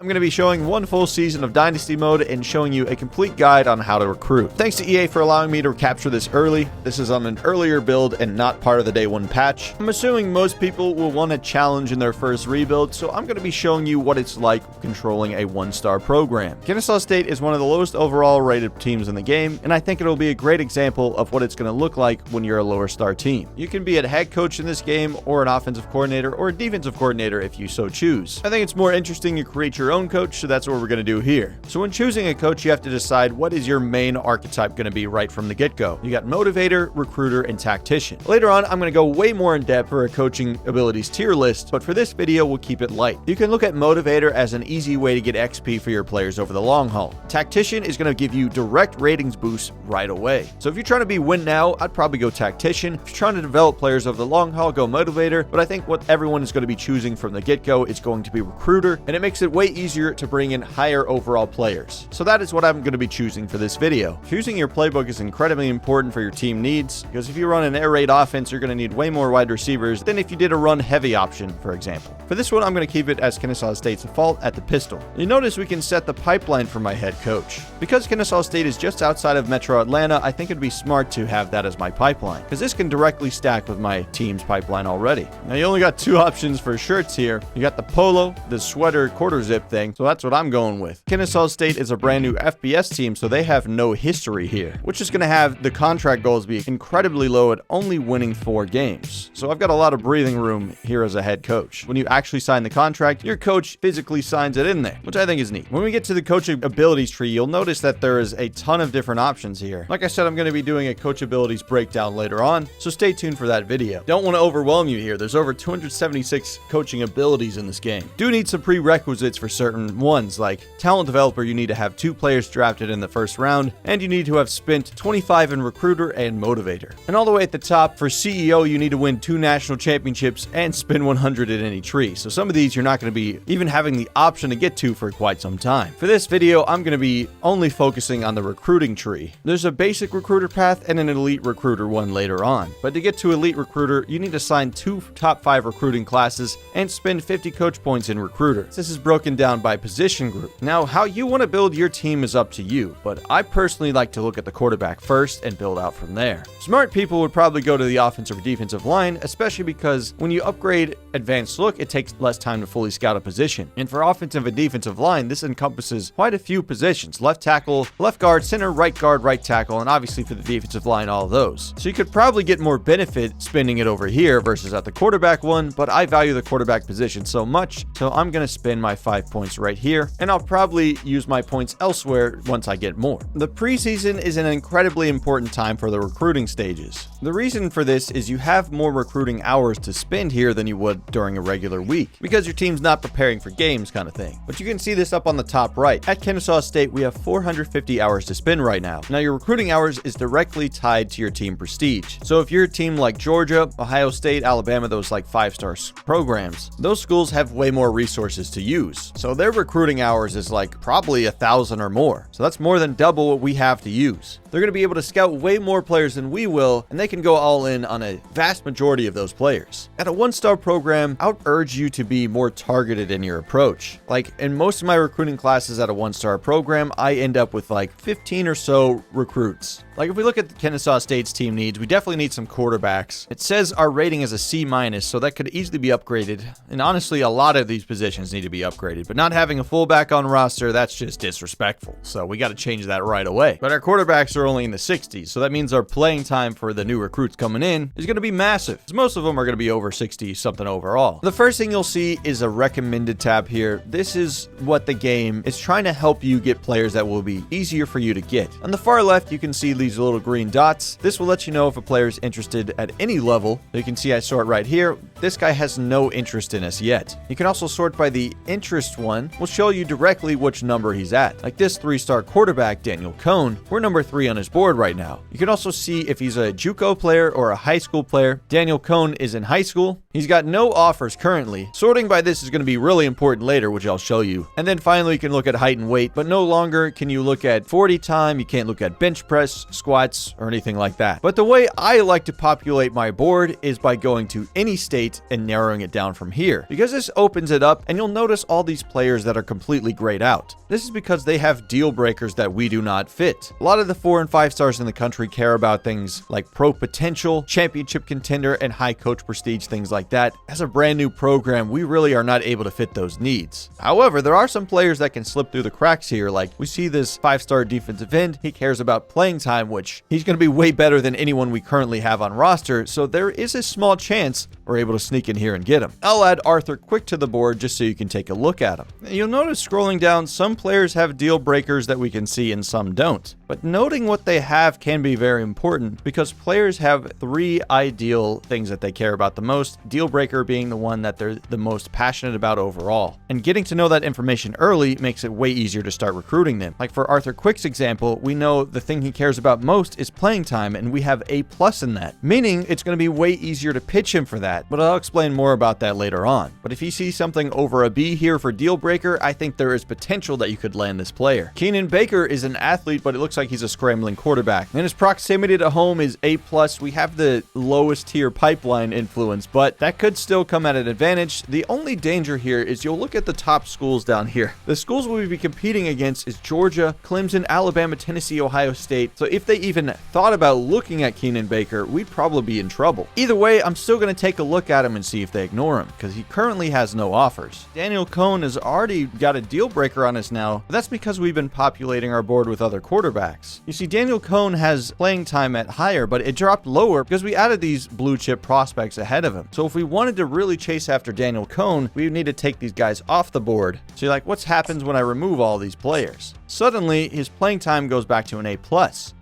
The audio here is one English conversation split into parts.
I'm going to be showing one full season of Dynasty mode and showing you a complete guide on how to recruit. Thanks to EA for allowing me to capture this early. This is on an earlier build and not part of the day one patch. I'm assuming most people will want a challenge in their first rebuild, so I'm going to be showing you what it's like controlling a one-star program. Kennesaw State is one of the lowest overall rated teams in the game, and I think it'll be a great example of what it's going to look like when you're a lower star team. You can be a head coach in this game, or an offensive coordinator, or a defensive coordinator if you so choose. I think it's more interesting to create your own coach, so that's what we're going to do here. So when choosing a coach, you have to decide what is your main archetype going to be right from the get-go. You got motivator, recruiter, and tactician. Later on, I'm going to go way more in depth for a coaching abilities tier list, but for this video, we'll keep it light. You can look at motivator as an easy way to get XP for your players over the long haul. Tactician is going to give you direct ratings boosts right away. So if you're trying to be win now, I'd probably go tactician. If you're trying to develop players over the long haul, go motivator. But I think what everyone is going to be choosing from the get-go is going to be recruiter, and it makes it way easier to bring in higher overall players. So that is what I'm going to be choosing for this video. Choosing your playbook is incredibly important for your team needs, because if you run an air raid offense, you're going to need way more wide receivers than if you did a run heavy option, for example. For this one, I'm going to keep it as Kennesaw State's default at the pistol. You notice we can set the pipeline for my head coach. Because Kennesaw State is just outside of Metro Atlanta, I think it'd be smart to have that as my pipeline, because this can directly stack with my team's pipeline already. Now you only got two options for shirts here. You got the polo, the sweater quarter zip thing, so that's what I'm going with. Kennesaw State is a brand new FBS team, so they have no history here, which is going to have the contract goals be incredibly low at only winning 4 games. So I've got a lot of breathing room here as a head coach. When you actually sign the contract, your coach physically signs it in there, which I think is neat. When we get to the coaching abilities tree, you'll notice that there is a ton of different options here. Like I said, I'm going to be doing a coach abilities breakdown later on, so stay tuned for that video. Don't want to overwhelm you here. There's over 276 coaching abilities in this game. Do need some prerequisites for certain ones, like talent developer, you need to have 2 players drafted in the first round, and you need to have spent 25 in recruiter and motivator. And all the way at the top, for CEO, you need to win 2 national championships and spin 100 in any tree. So some of these you're not going to be even having the option to get to for quite some time. For this video, I'm going to be only focusing on the recruiting tree. There's a basic recruiter path and an elite recruiter one later on. But to get to elite recruiter, you need to sign 2 top 5 recruiting classes and spend 50 coach points in recruiter. This is broken down by position group. Now, how you want to build your team is up to you, but I personally like to look at the quarterback first and build out from there. Smart people would probably go to the offensive or defensive line, especially because when you upgrade advanced look, it takes less time to fully scout a position. And for offensive and defensive line, this encompasses quite a few positions: left tackle, left guard, center, right guard, right tackle, and obviously for the defensive line, all of those. So you could probably get more benefit spending it over here versus at the quarterback one, but I value the quarterback position so much, so I'm going to spend my 5 points right here, and I'll probably use my points elsewhere once I get more. The preseason is an incredibly important time for the recruiting stages. The reason for this is you have more recruiting hours to spend here than you would during a regular week, because your team's not preparing for games kind of thing. But you can see this up on the top right. At Kennesaw State, we have 450 hours to spend right now. Now your recruiting hours is directly tied to your team prestige. So if you're a team like Georgia, Ohio State, Alabama, those like 5-star programs, those schools have way more resources to use. So their recruiting hours is like probably 1,000 or more. So that's more than double what we have to use. They're going to be able to scout way more players than we will, and they can go all in on a vast majority of those players. At a 1-star program, I would urge you to be more targeted in your approach. Like in most of my recruiting classes at a 1-star program, I end up with like 15 or so recruits. Like if we look at the Kennesaw State's team needs, we definitely need some quarterbacks. It says our rating is a C-, so that could easily be upgraded. And honestly, a lot of these positions need to be upgraded, but not having a fullback on roster, that's just disrespectful. So we got to change that right away. But our quarterbacks are only in the 60s, so that means our playing time for the new recruits coming in is going to be massive. Most of them are going to be over 60 something overall. The first thing you'll see is a recommended tab here. This is what the game is trying to help you get players that will be easier for you to get. On the far left, you can see these little green dots. This will let you know if a player is interested at any level. You can see I sort right here. This guy has no interest in us yet. You can also sort by the interest one, will show you directly which number he's at. Like this 3-star quarterback, Daniel Cohn, we're number 3 on his board right now. You can also see if he's a JUCO player or a high school player. Daniel Cohn is in high school. He's got no offers currently. Sorting by this is going to be really important later, which I'll show you. And then finally, you can look at height and weight, but no longer can you look at 40 time. You can't look at bench press, squats, or anything like that. But the way I like to populate my board is by going to any state and narrowing it down from here, because this opens it up and you'll notice all these players that are completely grayed out. This is because they have deal breakers that we do not fit. A lot of the 4 and 5 stars in the country care about things like pro potential, championship contender, and high coach prestige, things like that. As a brand new program, we really are not able to fit those needs. However, there are some players that can slip through the cracks here. Like we see this 5-star defensive end. He cares about playing time, which he's going to be way better than anyone we currently have on roster. So there is a small chance we're able to sneak in here and get him. I'll add Arthur Quick to the board just so you can take a look at him. You'll notice scrolling down, some players have deal breakers that we can see and some don't. But noting what they have can be very important because players have 3 ideal things that they care about the most, deal breaker being the one that they're the most passionate about overall. And getting to know that information early makes it way easier to start recruiting them. Like for Arthur Quick's example, we know the thing he cares about most is playing time, and we have A+ in that, meaning it's going to be way easier to pitch him for that, but I'll explain more about that later on. But if you see something over a B here for deal breaker, I think there is potential that you could land this player. Keenan Baker is an athlete, but it looks like he's a scrambling quarterback, and his proximity to home is A+. We have the lowest tier pipeline influence, but that could still come at an advantage. The only danger here is you'll look at the top schools down here. The schools we'll be competing against is Georgia, Clemson, Alabama, Tennessee, Ohio State. So if they even thought about looking at Keenan Baker, we'd probably be in trouble. Either way, I'm still going to take a look at him and see if they ignore him, because he currently has no offers. Daniel Cohn has already got a deal breaker on us now, but that's because we've been populating our board with other quarterbacks. You see, Daniel Cohn has playing time at higher, but it dropped lower because we added these blue chip prospects ahead of him. So if we wanted to really chase after Daniel Cohn, we need to take these guys off the board. So you're like, what happens when I remove all these players? Suddenly, his playing time goes back to an A+.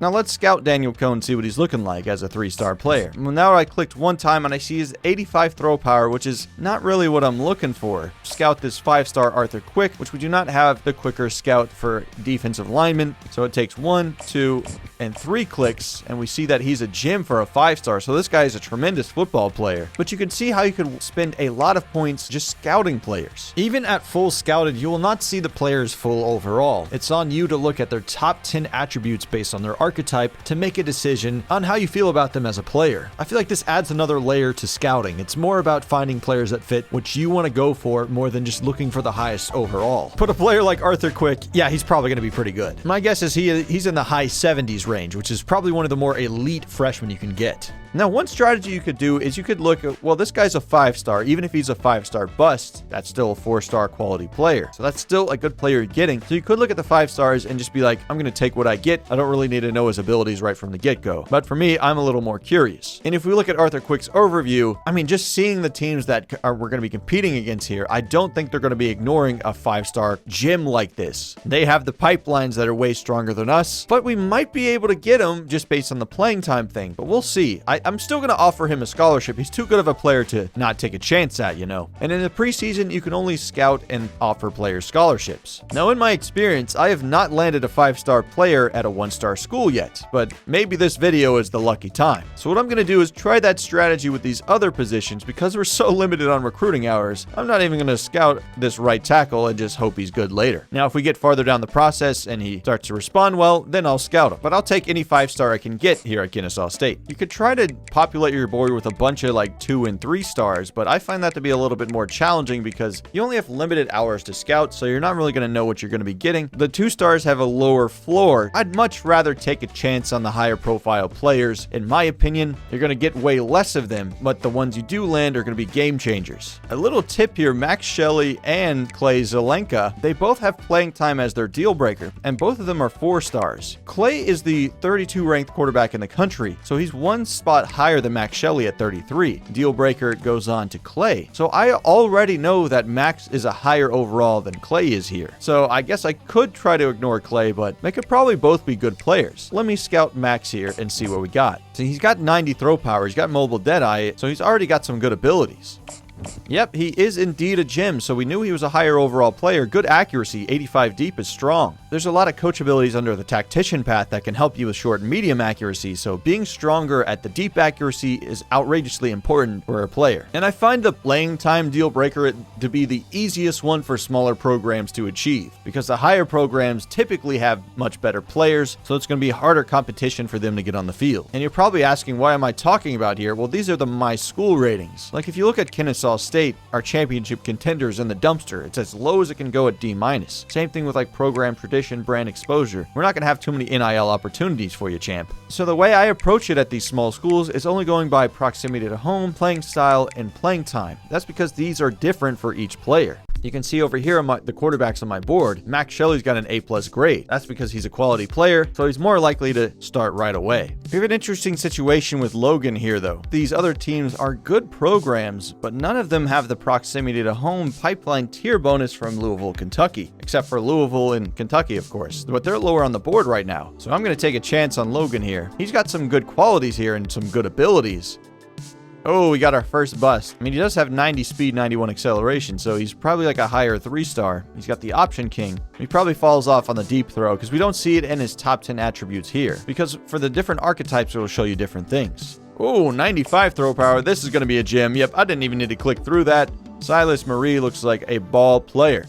Now let's scout Daniel Cohn and see what he's looking like as a 3-star player. Well, now I clicked one time and I see his 85 throw power, which is not really what I'm looking for. Scout this 5-star Arthur Quick, which we do not have the quicker scout for defensive linemen. So it takes 1, 2, and 3 clicks, and we see that he's a gem for a 5-star. So this guy is a tremendous football player. But you can see how you could spend a lot of points just scouting players. Even at full scouted, you will not see the players full overall. It's on you to look at their top 10 attributes based on their archetype to make a decision on how you feel about them as a player. I feel like this adds another layer to scouting. It's more about finding players that fit what you want to go for more than just looking for the highest overall. Put a player like Arthur Quick, yeah, he's probably going to be pretty good. My guess is he's in the high 70s range, which is probably one of the more elite freshmen you can get. Now, one strategy you could do is you could look at, well, this guy's a 5-star. Even if he's a 5-star bust, that's still a 4-star quality player. So that's still a good player you're getting. So you could look at the 5 stars and just be like, I'm going to take what I get. I don't really need to know his abilities right from the get-go. But for me, I'm a little more curious. And if we look at Arthur Quick's overview, I mean, just seeing the teams that we're going to be competing against here, I don't think they're going to be ignoring a 5-star gem like this. They have the pipelines that are way stronger than us, but we might be able to get him just based on the playing time thing. But we'll see. I'm still going to offer him a scholarship. He's too good of a player to not take a chance at, you know. And in the preseason, you can only scout and offer players scholarships. Now, in my experience, I have not landed a 5-star player at a 1-star school yet, but maybe this video is the lucky time. So what I'm going to do is try that strategy with these other positions. Because we're so limited on recruiting hours, I'm not even going to scout this right tackle and just hope he's good later. Now, if we get farther down the process and he starts to respond well, then I'll scout him. But I'll take any 5-star I can get here at Kennesaw State. You could try to populate your board with a bunch of like 2 and 3 stars, but I find that to be a little bit more challenging because you only have limited hours to scout, so you're not really going to know what you're going to be getting. The 2 stars have a lower floor. I'd much rather take a chance on the higher profile players. In my opinion, you're going to get way less of them, but the ones you do land are going to be game changers. A little tip here, Max Shelley and Clay Zelenka, they both have playing time as their deal breaker, and both of them are 4 stars. Clay is the 32 ranked quarterback in the country, so he's 1 spot higher than Max Shelley at 33. Deal breaker goes on to Clay. So I already know that Max is a higher overall than Clay is here. So I guess I could try to ignore Clay, but they could probably both be good players. Let me scout Max here and see what we got. So he's got 90 throw power. He's got mobile deadeye, so he's already got some good abilities. Yep, he is indeed a gem, so we knew he was a higher overall player. Good accuracy, 85 deep is strong. There's a lot of coach abilities under the tactician path that can help you with short and medium accuracy, so being stronger at the deep accuracy is outrageously important for a player. And I find the playing time deal breaker to be the easiest one for smaller programs to achieve, because the higher programs typically have much better players, so it's going to be harder competition for them to get on the field. And you're probably asking, why am I talking about here? Well, these are the My School ratings. Like if you look at Kennesaw State, our championship contenders in the dumpster, it's as low as it can go at D-. Same thing with like program tradition, brand exposure. We're not going to have too many NIL opportunities for you, champ. So the way I approach it at these small schools is only going by proximity to home, playing style, and playing time. That's because these are different for each player. You can see over here the quarterbacks on my board. Max Shelley's got an A+ grade. That's because he's a quality player, so he's more likely to start right away. We have an interesting situation with Logan here, though. These other teams are good programs, but none of them have the proximity to home pipeline tier bonus from Louisville, Kentucky. Except for Louisville and Kentucky, of course. But they're lower on the board right now. So I'm going to take a chance on Logan here. He's got some good qualities here and some good abilities. Oh, we got our first bust. I mean, he does have 90 speed, 91 acceleration, so he's probably like a higher 3-star. He's got the option king. He probably falls off on the deep throw because we don't see it in his top 10 attributes here. Because for the different archetypes, it will show you different things. Oh, 95 throw power. This is going to be a gem. Yep, I didn't even need to click through that. Silas Marie looks like a ball player.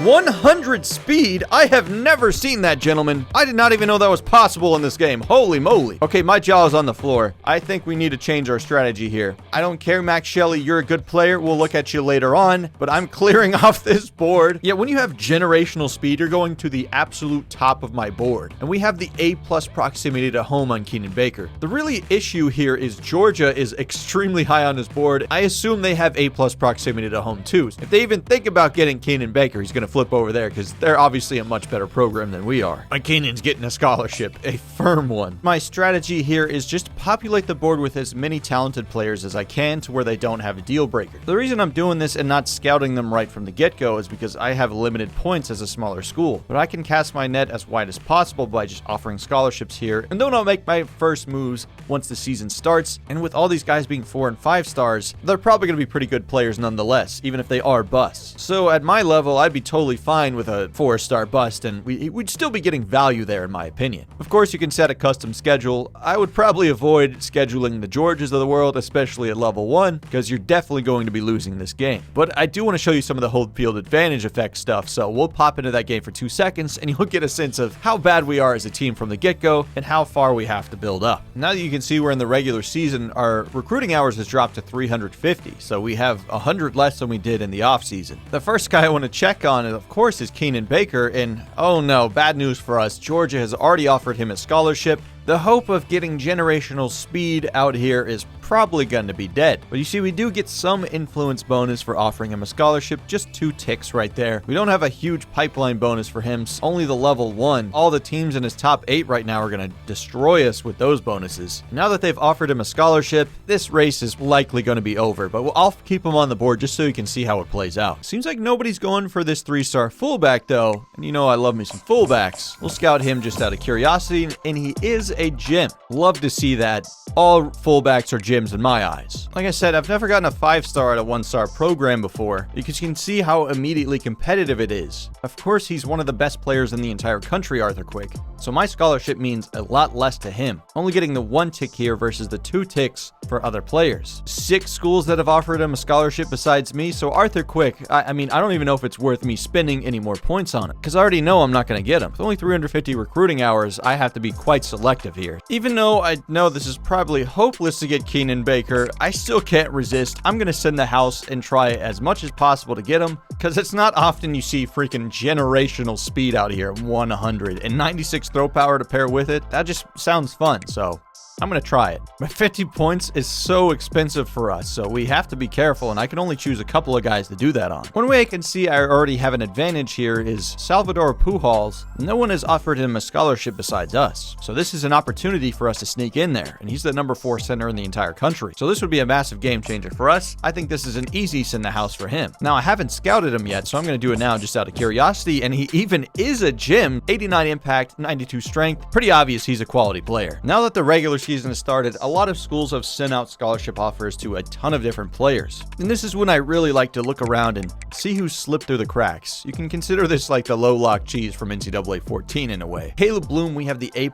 100 speed? I have never seen that, gentlemen. I did not even know that was possible in this game. Holy moly. Okay, my jaw is on the floor. I think we need to change our strategy here. I don't care, Max Shelley. You're a good player. We'll look at you later on, but I'm clearing off this board. Yeah, when you have generational speed, you're going to the absolute top of my board. And we have the A+ proximity to home on Keenan Baker. The really issue here is Georgia is extremely high on this board. I assume they have A+ proximity to home too. If they even think about getting Keenan Baker, he's going to flip over there because they're obviously a much better program than we are. And Keenan's getting a scholarship, a firm one. My strategy here is just populate the board with as many talented players as I can to where they don't have a deal breaker. The reason I'm doing this and not scouting them right from the get-go is because I have limited points as a smaller school, but I can cast my net as wide as possible by just offering scholarships here, and then I'll make my first moves once the season starts. And with all these guys being 4 and 5 stars, they're probably going to be pretty good players nonetheless, even if they are busts. So at my level, I'd be totally fine with a 4-star bust, and we'd still be getting value there, in my opinion. Of course, you can set a custom schedule. I would probably avoid scheduling the Georges of the world, especially at level 1, because you're definitely going to be losing this game. But I do want to show you some of the whole field advantage effect stuff, so we'll pop into that game for 2 seconds, and you'll get a sense of how bad we are as a team from the get-go, and how far we have to build up. Now that you can see we're in the regular season, our recruiting hours has dropped to 350, so we have 100 less than we did in the off-season. The first guy I want to check on, of course, is Keenan Baker, and oh no, bad news for us. Georgia has already offered him a scholarship. The hope of getting generational speed out here is probably going to be dead. But you see, we do get some influence bonus for offering him a scholarship, just 2 ticks right there. We don't have a huge pipeline bonus for him, only the level 1. All the teams in his top 8 right now are going to destroy us with those bonuses. Now that they've offered him a scholarship, this race is likely going to be over, but I'll keep him on the board just so you can see how it plays out. Seems like nobody's going for this 3-star fullback though, and you know I love me some fullbacks. We'll scout him just out of curiosity, and he is a gem. Love to see that. All fullbacks are gems in my eyes. Like I said, I've never gotten a 5-star at a 1-star program before because you can see how immediately competitive it is. Of course, he's one of the best players in the entire country, Arthur Quick, so my scholarship means a lot less to him. Only getting the 1 tick here versus the 2 ticks for other players. 6 schools that have offered him a scholarship besides me, so Arthur Quick, I mean, I don't even know if it's worth me spending any more points on it because I already know I'm not going to get him. With only 350 recruiting hours, I have to be quite selective here. Even though I know this is probably hopeless to get Keenan Baker, I still can't resist. I'm going to send the house and try as much as possible to get him because it's not often you see freaking generational speed out here. 100 and 96 throw power to pair with it. That just sounds fun, so I'm going to try it. But 50 points is so expensive for us, so we have to be careful, and I can only choose a couple of guys to do that on. One way I can see I already have an advantage here is Salvador Pujols. No one has offered him a scholarship besides us, so this is an opportunity for us to sneak in there, and he's the number 4 center in the entire country. So this would be a massive game changer for us. I think this is an easy send the house for him. Now, I haven't scouted him yet, so I'm going to do it now just out of curiosity, and he even is a gem. 89 impact, 92 strength. Pretty obvious he's a quality player. Now that the regular season has started, a lot of schools have sent out scholarship offers to a ton of different players. And this is when I really like to look around and see who's slipped through the cracks. You can consider this like the low lock cheese from NCAA 14 in a way. Caleb Bloom, we have the A+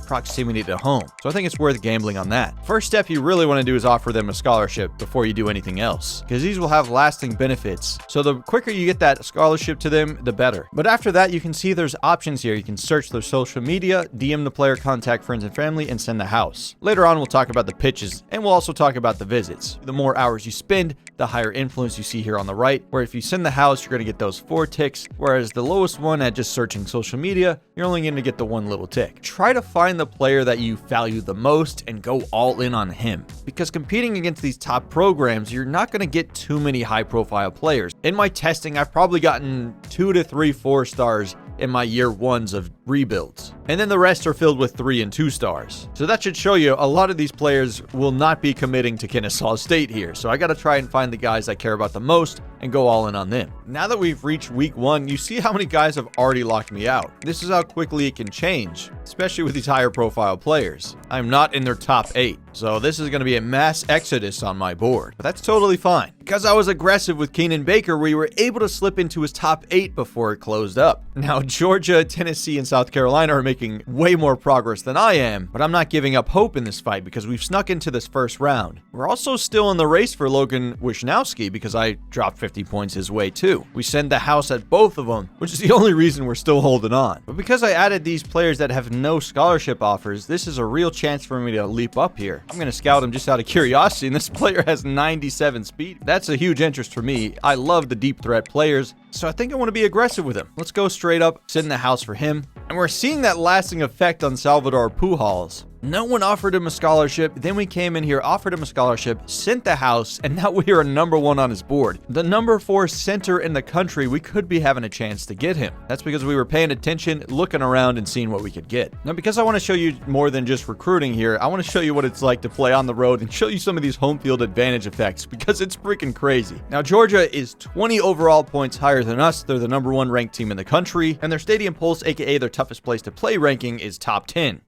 proximity to home, so I think it's worth gambling on that. First step you really want to do is offer them a scholarship before you do anything else, because these will have lasting benefits. So the quicker you get that scholarship to them, the better. But after that, you can see there's options here. You can search their social media, DM the player, contact friends and family, and send the house. Later on, we'll talk about the pitches, and we'll also talk about the visits. The more hours you spend, the higher influence you see here on the right, where if you send the house, you're going to get those 4 ticks, whereas the lowest one at just searching social media, you're only going to get the 1 little tick. Try to find the player that you value the most and go all in on him, because competing against these top programs, you're not going to get too many high-profile players. In my testing, I've probably gotten 2 to 3 4-stars in my year 1s of rebuilds, and then the rest are filled with 3 and 2 stars. So that should show you a lot of these players will not be committing to Kennesaw State here, so I got to try and find the guys I care about the most and go all in on them. Now that we've reached week 1, you see how many guys have already locked me out. This is how quickly it can change, especially with these higher profile players. I'm not in their top 8, so this is going to be a mass exodus on my board, but that's totally fine. Because I was aggressive with Keenan Baker, we were able to slip into his top 8 before it closed up. Now, Georgia, Tennessee, and South Carolina are making way more progress than I am, but I'm not giving up hope in this fight because we've snuck into this first round. We're also still in the race for Logan Wisnowski because I dropped 50 points his way too. We send the house at both of them, which is the only reason we're still holding on. But because I added these players that have no scholarship offers, this is a real chance for me to leap up here. I'm going to scout him just out of curiosity, and this player has 97 speed. That's a huge interest for me. I love the deep threat players, so I think I want to be aggressive with him. Let's go straight up, sit in the house for him. And we're seeing that lasting effect on Salvador Pujols. No one offered him a scholarship, then we came in here, offered him a scholarship, sent the house, and now we are number 1 on his board. The number 4 center in the country, we could be having a chance to get him. That's because we were paying attention, looking around, and seeing what we could get. Now, because I want to show you more than just recruiting here, I want to show you what it's like to play on the road and show you some of these home field advantage effects, because it's freaking crazy. Now, Georgia is 20 overall points higher than us. They're the number 1 ranked team in the country, and their Stadium Pulse, aka their toughest place to play ranking, is top 10.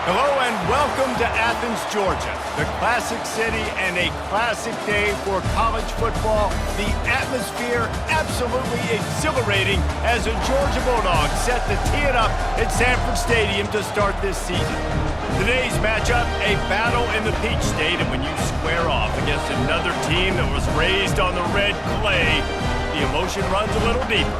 Hello and welcome to Athens, Georgia, the classic city and a classic day for college football. The atmosphere absolutely exhilarating as the Georgia Bulldogs set to tee it up at Sanford Stadium to start this season. Today's matchup, a battle in the Peach State, and when you square off against another team that was raised on the red clay, the emotion runs a little deeper.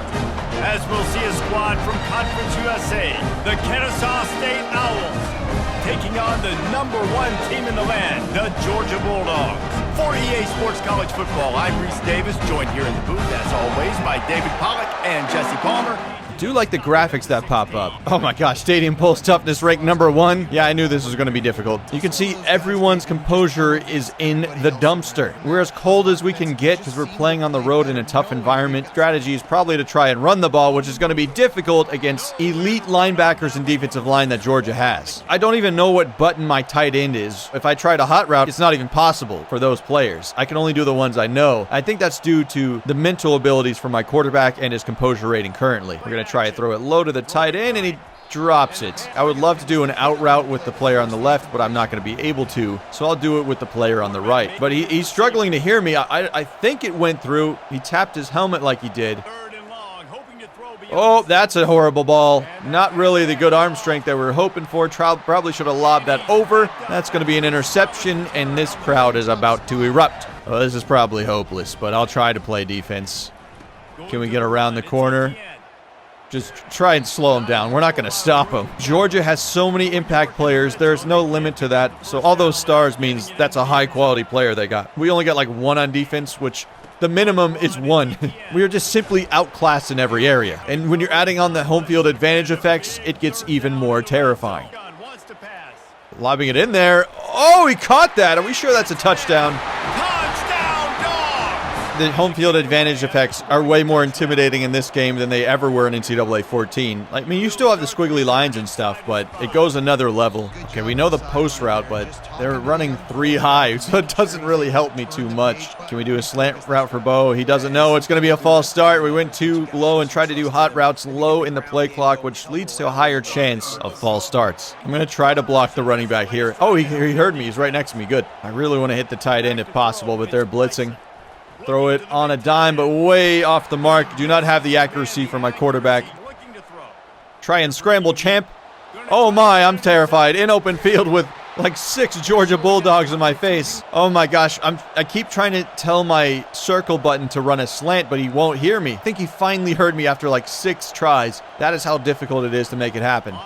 As we'll see a squad from Conference USA, the Kennesaw State Owls, taking on the number 1 team in the land, the Georgia Bulldogs. For EA Sports College Football, I'm Reese Davis, joined here in the booth, as always, by David Pollack and Jesse Palmer. I do like the graphics that pop up. Oh my gosh, Stadium Pulse toughness ranked number 1. Yeah, I knew this was going to be difficult. You can see everyone's composure is in the dumpster. We're as cold as we can get because we're playing on the road in a tough environment. Strategy is probably to try and run the ball, which is going to be difficult against elite linebackers and defensive line that Georgia has. I don't even know what button my tight end is. If I try to hot route, it's not even possible for those players. I can only do the ones I know. I think that's due to the mental abilities for my quarterback and his composure rating currently. We're going to try to throw it low to the tight end, and he drops it. I would love to do an out route with the player on the left, but I'm not going to be able to, so I'll do it with the player on the right. But he's struggling to hear me. I think it went through. He tapped his helmet like he did. Oh, that's a horrible ball. Not really the good arm strength that we're hoping for. Probably should have lobbed that over. That's going to be an interception, and this crowd is about to erupt. Well, this is probably hopeless, but I'll try to play defense. Can we get around the corner? Just try and slow him down. We're not going to stop him. Georgia has so many impact players. There's no limit to that. So all those stars means that's a high-quality player they got. We only got like 1 on defense, which the minimum is 1. We are just simply outclassed in every area. And when you're adding on the home field advantage effects, it gets even more terrifying. Lobbing it in there. Oh, he caught that. Are we sure that's a touchdown? Touchdown, Dogs! the home field advantage effects are way more intimidating in this game than they ever were in NCAA 14. I mean, you still have the squiggly lines and stuff, but it goes another level. Okay, we know the post route, but they're running 3 high, so it doesn't really help me too much. Can we do a slant route for Bo? He doesn't know. It's going to be a false start. We went too low and tried to do hot routes low in the play clock, which leads to a higher chance of false starts. I'm going to try to block the running back here. Oh, he heard me. He's right next to me. Good. I really want to hit the tight end if possible, but they're blitzing. Throw it on a dime, but way off the mark. Do not have the accuracy for my quarterback. Try and scramble, champ. Oh my, I'm terrified. In open field with like 6 Georgia Bulldogs in my face. Oh my gosh, I keep trying to tell my circle button to run a slant, but he won't hear me. I think he finally heard me after like 6 tries. That is how difficult it is to make it happen.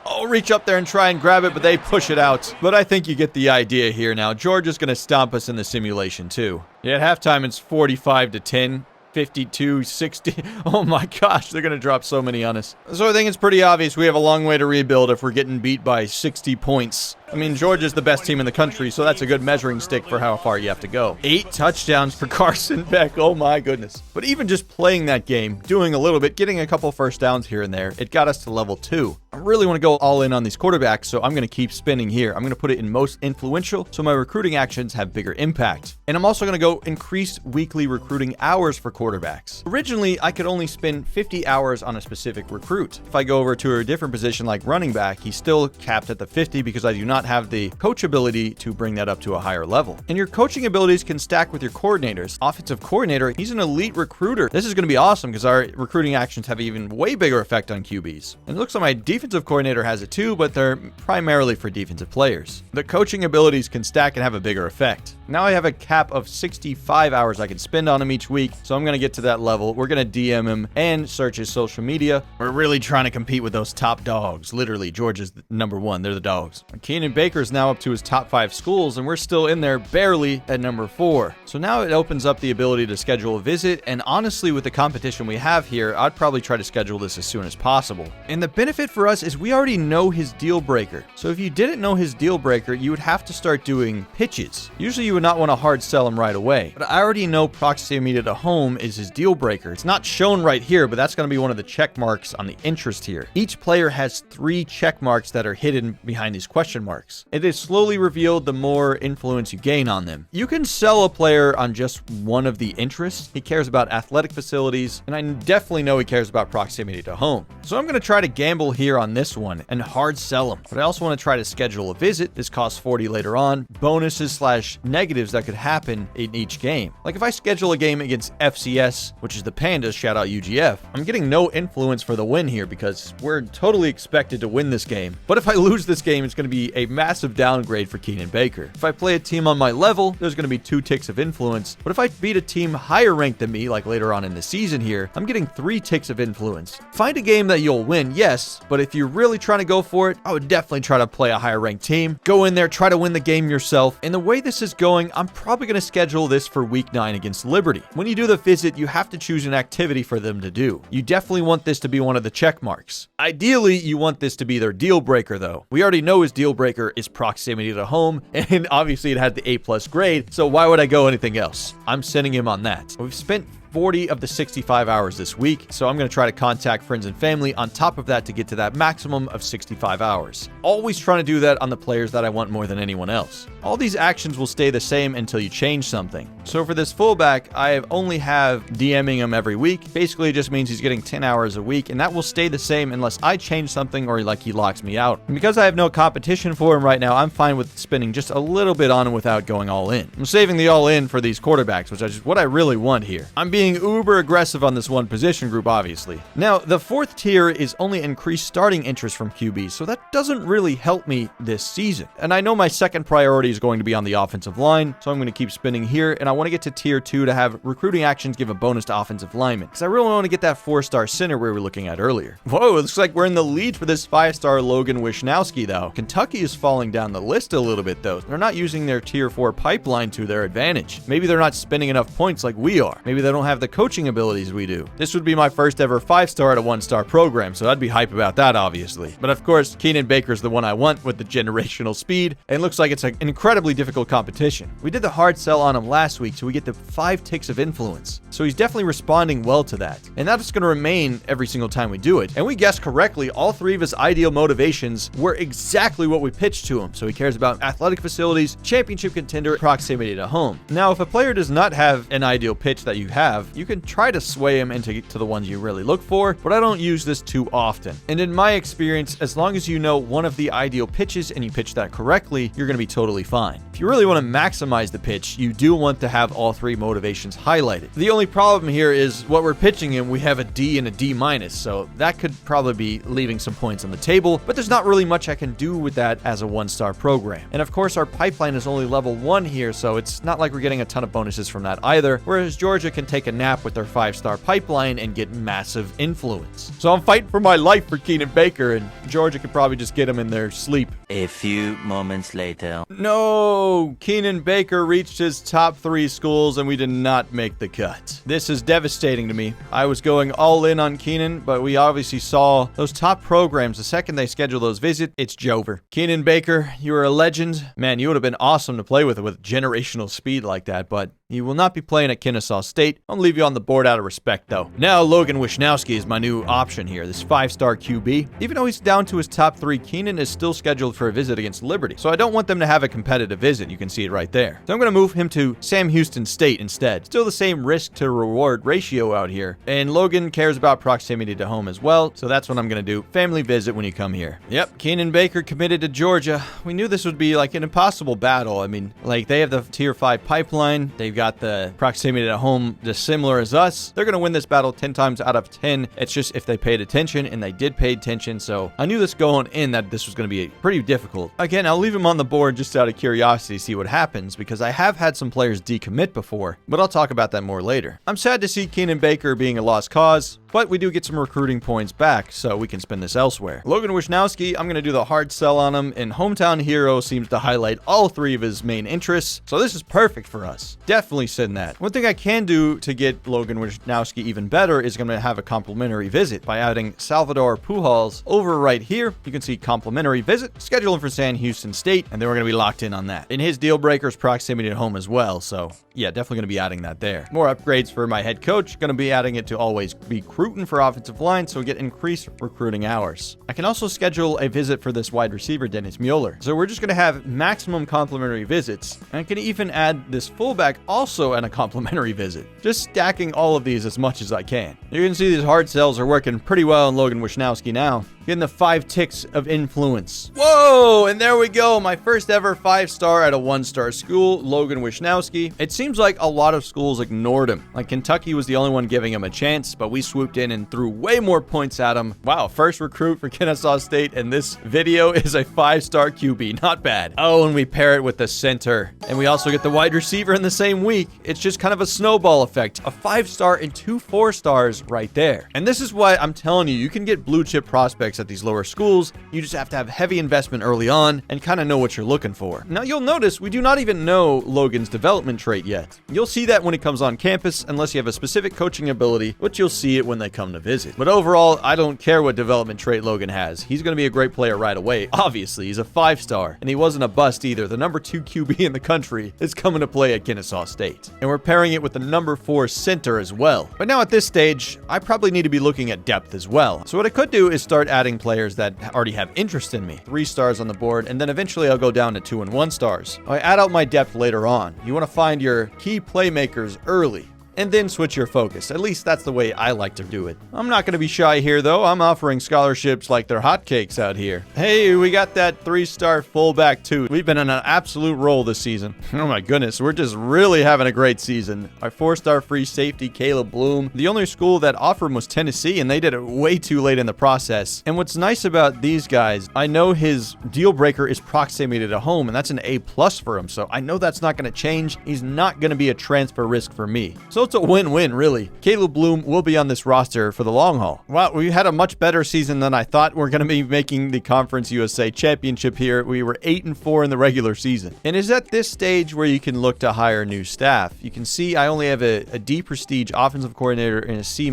I'll reach up there and try and grab it, but they push it out. But I think you get the idea here now. Georgia's going to stomp us in the simulation too. Yeah, at halftime it's 45-10. 52-60. Oh my gosh, they're going to drop so many on us. So I think it's pretty obvious we have a long way to rebuild if we're getting beat by 60 points. I mean, Georgia's the best team in the country, so that's a good measuring stick for how far you have to go. 8 touchdowns for Carson Beck. Oh my goodness. But even just playing that game, doing a little bit, getting a couple first downs here and there, it got us to level 2. I really want to go all in on these quarterbacks, so I'm going to keep spinning here. I'm going to put it in most influential, so my recruiting actions have bigger impact. And I'm also going to go increase weekly recruiting hours for quarterbacks. Originally, I could only spend 50 hours on a specific recruit. If I go over to a different position like running back, he's still capped at the 50 because I do not have the coach ability to bring that up to a higher level. And your coaching abilities can stack with your coordinators. Offensive coordinator, he's an elite recruiter. This is going to be awesome because our recruiting actions have even way bigger effect on QBs. And it looks like my defensive coordinator has it too, but they're primarily for defensive players. The coaching abilities can stack and have a bigger effect. Now I have a cap of 65 hours I can spend on him each week, so I'm going to get to that level. We're going to DM him and search his social media. We're really trying to compete with those top dogs. Literally, Georgia's number 1. They're the dogs. Keenan Baker's now up to his top 5 schools, and we're still in there barely at number 4. So now it opens up the ability to schedule a visit, and honestly, with the competition we have here, I'd probably try to schedule this as soon as possible. And the benefit for us is we already know his deal breaker. So if you didn't know his deal breaker, you would have to start doing pitches. Usually you would not want to hard sell him right away. But I already know proximity to home is his deal breaker. It's not shown right here, but that's going to be one of the check marks on the interest here. Each player has 3 check marks that are hidden behind these question marks. It is slowly revealed the more influence you gain on them. You can sell a player on just one of the interests. He cares about athletic facilities, and I definitely know he cares about proximity to home. So I'm going to try to gamble here on this one and hard sell him. But I also want to try to schedule a visit. This costs 40 later on. Bonuses / negatives that could happen in each game. Like if I schedule a game against FCS, which is the Pandas, shout out UGF, I'm getting no influence for the win here because we're totally expected to win this game. But if I lose this game, it's going to be a massive downgrade for Keenan Baker. If I play a team on my level, there's going to be 2 ticks of influence. But if I beat a team higher ranked than me, like later on in the season here, I'm getting 3 ticks of influence. Find a game that you'll win, yes, but if you're really trying to go for it, I would definitely try to play a higher ranked team. Go in there, try to win the game yourself. And the way this is going, I'm probably going to schedule this for week 9 against Liberty. When you do the visit, you have to choose an activity for them to do. You definitely want this to be one of the check marks. Ideally, you want this to be their deal breaker though. We already know his deal breaker is proximity to home, and obviously it had the A+ grade, so why would I go anything else? I'm sending him on that. We've spent 40 of the 65 hours this week, so I'm going to try to contact friends and family on top of that to get to that maximum of 65 hours. Always trying to do that on the players that I want more than anyone else. All these actions will stay the same until you change something. So for this fullback, I only have DMing him every week. Basically, it just means he's getting 10 hours a week, and that will stay the same unless I change something or like he locks me out. And because I have no competition for him right now, I'm fine with spending just a little bit on him without going all in. I'm saving the all in for these quarterbacks, which is what I really want here. I'm being uber aggressive on this one position group, obviously. Now, the 4th tier is only increased starting interest from QBs, so that doesn't really help me this season. And I know my second priority is going to be on the offensive line, so I'm going to keep spinning here, and I want to get to tier 2 to have recruiting actions give a bonus to offensive linemen, because I really want to get that 4-star center we were looking at earlier. Whoa, it looks like we're in the lead for this 5-star Logan Wisnowski, though. Kentucky is falling down the list a little bit, though. They're not using their tier 4 pipeline to their advantage. Maybe they're not spending enough points like we are. Maybe they don't have have the coaching abilities we do. This would be my first ever 5-star at a 1-star program, so I'd be hype about that, obviously. But of course, Keenan Baker's the one I want with the generational speed, and it looks like it's an incredibly difficult competition. We did the hard sell on him last week, so we get the 5 ticks of influence. So he's definitely responding well to that. And that's going to remain every single time we do it. And we guessed correctly, all 3 of his ideal motivations were exactly what we pitched to him. So he cares about athletic facilities, championship contender, proximity to home. Now, if a player does not have an ideal pitch that you have, you can try to sway him into the ones you really look for, but I don't use this too often. And in my experience, as long as you know one of the ideal pitches and you pitch that correctly, you're going to be totally fine. If you really want to maximize the pitch, you do want to have all 3 motivations highlighted. The only problem here is what we're pitching him, we have a D and a D minus, so that could probably be leaving some points on the table, but there's not really much I can do with that as a 1-star program. And of course, our pipeline is only level 1 here, so it's not like we're getting a ton of bonuses from that either, whereas Georgia can take a nap with their 5-star pipeline and get massive influence. So I'm fighting for my life for Keenan Baker, and Georgia could probably just get him in their sleep. A few moments later. No! Keenan Baker reached his top 3 schools and we did not make the cut. This is devastating to me. I was going all in on Keenan, but we obviously saw those top programs. The second they schedule those visits, it's Jover. Keenan Baker, you are a legend. Man, you would have been awesome to play with generational speed like that, but you will not be playing at Kennesaw State. I'll leave you on the board out of respect, though. Now, Logan Wisnowski is my new option here, this 5-star QB. Even though he's down to his top 3, Keenan is still scheduled for a visit against Liberty, so I don't want them to have a competitive visit. You can see it right there. So I'm going to move him to Sam Houston State instead. Still the same risk to reward ratio out here. And Logan cares about proximity to home as well, so that's what I'm going to do. Family visit when you come here. Yep, Keenan Baker committed to Georgia. We knew this would be like an impossible battle. I mean, like, they have the tier 5 pipeline. They've got the proximity to home just similar as us. They're going to win this battle 10 times out of 10. It's just if they paid attention, and they did pay attention, so I knew this going in that this was going to be pretty difficult. Again, I'll leave him on the board just out of curiosity to see what happens, because I have had some players decommit before, but I'll talk about that more later. I'm sad to see Keenan Baker being a lost cause, but we do get some recruiting points back, so we can spend this elsewhere. Logan Wisnowski, I'm going to do the hard sell on him, and Hometown Hero seems to highlight all 3 of his main interests, so this is perfect for us. Definitely send that. One thing I can do to get Logan Wisnowski even better is going to have a complimentary visit by adding Salvador Pujols over right here. You can see complimentary visit, schedule him for Sam Houston State, and then we're going to be locked in on that. And his deal breaker is proximity to home as well, so yeah, definitely going to be adding that there. More upgrades for my head coach, going to be adding it to always be recruiting for offensive line, so we get increased recruiting hours. I can also schedule a visit for this wide receiver, Dennis Mueller. So we're just going to have maximum complimentary visits, and I can even add this fullback also at a complimentary visit. Just stacking all of these as much as I can. You can see these hard sells are working pretty well on Logan Wisnowski now. Getting the 5 ticks of influence. Whoa, and there we go. My first ever 5-star at a 1-star school, Logan Wisnowski. It seems like a lot of schools ignored him. Like Kentucky was the only one giving him a chance, but we swooped in and threw way more points at him. Wow, first recruit for Kennesaw State, and this video is a 5-star QB. Not bad. Oh, and we pair it with the center. And we also get the wide receiver in the same week. It's just kind of a snowball effect. A 5-star and 2 4-stars right there. And this is why I'm telling you, you can get blue chip prospects at these lower schools. You just have to have heavy investment early on and kind of know what you're looking for. Now, you'll notice we do not even know Logan's development trait yet. You'll see that when he comes on campus, unless you have a specific coaching ability, but you'll see it when they come to visit. But overall, I don't care what development trait Logan has. He's going to be a great player right away. Obviously, he's a 5-star, and he wasn't a bust either. The number 2 QB in the country is coming to play at Kennesaw State. And we're pairing it with the number 4 center as well. But now at this stage, I probably need to be looking at depth as well. So what I could do is start adding players that already have interest in me. 3 stars on the board, and then eventually I'll go down to 2 and 1 stars. I add out my depth later on. You want to find your key playmakers early, and then switch your focus. At least that's the way I like to do it. I'm not going to be shy here, though. I'm offering scholarships like they're hotcakes out here. Hey, we got that 3-star fullback, too. We've been on an absolute roll this season. Oh, my goodness. We're just really having a great season. Our 4-star free safety, Caleb Bloom. The only school that offered him was Tennessee, and they did it way too late in the process. And what's nice about these guys, I know his deal breaker is proximity to home, and that's an A+ for him, so I know that's not going to change. He's not going to be a transfer risk for me. So it's a win-win, really. Caleb Bloom will be on this roster for the long haul. Well, we had a much better season than I thought. We're going to be making the Conference USA Championship here. We were 8-4 in the regular season. And it's at this stage where you can look to hire new staff. You can see I only have a D prestige offensive coordinator and a C-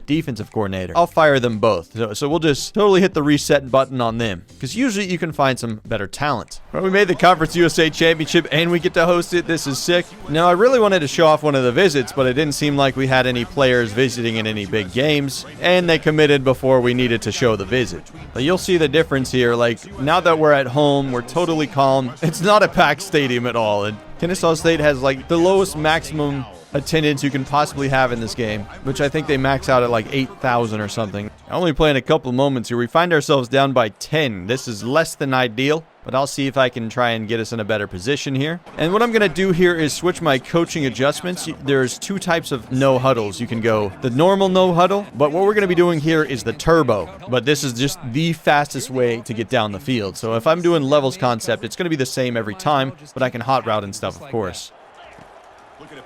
defensive coordinator. I'll fire them both. So we'll just totally hit the reset button on them, because usually you can find some better talent. Well, we made the Conference USA Championship and we get to host it. This is sick. Now, I really wanted to show off one of the visits, but it didn't seem like we had any players visiting in any big games, and they committed before we needed to show the visit. But you'll see the difference here. Like, now that we're at home, we're totally calm. It's not a packed stadium at all, and Kennesaw State has like the lowest maximum attendance you can possibly have in this game, which I think they max out at like 8,000 or something. Only playing a couple moments here. We find ourselves down by 10. This is less than ideal, but I'll see if I can try and get us in a better position here. And what I'm going to do here is switch my coaching adjustments. There's two types of no huddles. You can go the normal no huddle, but what we're going to be doing here is the turbo. But this is just the fastest way to get down the field. So if I'm doing levels concept, it's going to be the same every time, but I can hot route and stuff, of course.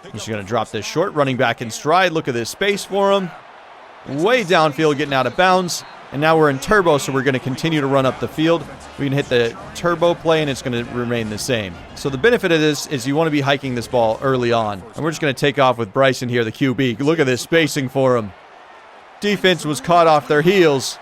I'm just going to drop this short, running back in stride. Look at this space for him. Way downfield, getting out of bounds. And now we're in turbo, so we're going to continue to run up the field. We can hit the turbo play, and it's going to remain the same. So the benefit of this is you want to be hiking this ball early on. And we're just going to take off with Bryson here, the QB. Look at this spacing for him. Defense was caught off their heels.